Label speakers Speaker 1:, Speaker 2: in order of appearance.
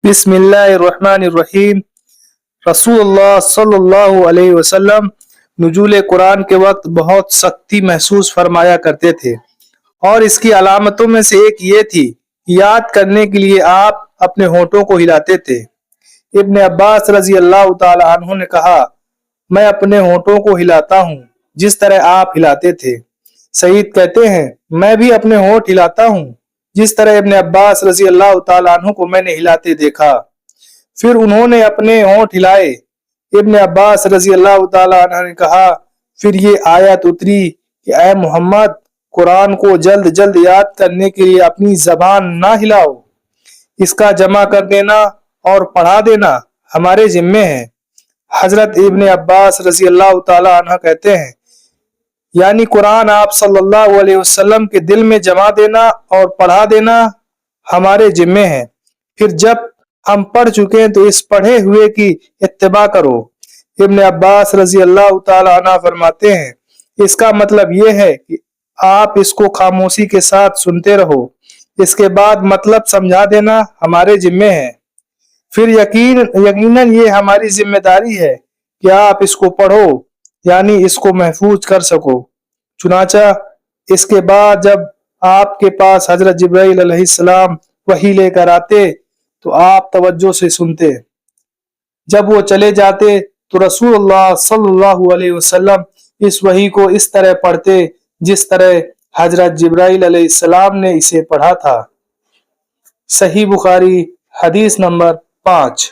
Speaker 1: بسم اللہ الرحمن الرحیم۔ رسول اللہ صلی اللہ علیہ وسلم نزول قرآن کے وقت بہت سختی محسوس فرمایا کرتے تھے، اور اس کی علامتوں میں سے ایک یہ تھی کہ یاد کرنے کے لیے آپ اپنے ہونٹوں کو ہلاتے تھے۔ ابن عباس رضی اللہ تعالی عنہ نے کہا، میں اپنے ہونٹوں کو ہلاتا ہوں جس طرح آپ ہلاتے تھے۔ سعید کہتے ہیں، میں بھی اپنے ہونٹ ہلاتا ہوں جس طرح ابن عباس رضی اللہ تعالیٰ عنہ کو میں نے ہلاتے دیکھا۔ پھر انہوں نے اپنے ہونٹ ہلائے۔ ابن عباس رضی اللہ تعالیٰ عنہ نے کہا، پھر یہ آیت اتری کہ اے محمد، قرآن کو جلد جلد یاد کرنے کے لیے اپنی زبان نہ ہلاؤ، اس کا جمع کر دینا اور پڑھا دینا ہمارے ذمے ہے۔ حضرت ابن عباس رضی اللہ تعالیٰ عنہ کہتے ہیں، یعنی قرآن آپ صلی اللہ علیہ وسلم کے دل میں جما دینا اور پڑھا دینا ہمارے ذمے ہے۔ پھر جب ہم پڑھ چکے تو اس پڑھے ہوئے کی اتباع کرو۔ ابن عباس رضی اللہ تعالی عنہ فرماتے ہیں، اس کا مطلب یہ ہے کہ آپ اس کو خاموشی کے ساتھ سنتے رہو، اس کے بعد مطلب سمجھا دینا ہمارے ذمے ہے۔ پھر یقیناً یہ ہماری ذمہ داری ہے کہ آپ اس کو پڑھو، یعنی اس کو محفوظ کر سکو۔ چنانچہ اس کے بعد جب آپ کے پاس حضرت جبرائیل علیہ السلام وحی لے کر آتے تو آپ توجہ سے سنتے۔ جب وہ چلے جاتے تو رسول اللہ صلی اللہ علیہ وسلم اس وحی کو اس طرح پڑھتے جس طرح حضرت جبرائیل علیہ السلام نے اسے پڑھا تھا۔ صحیح بخاری حدیث نمبر 5۔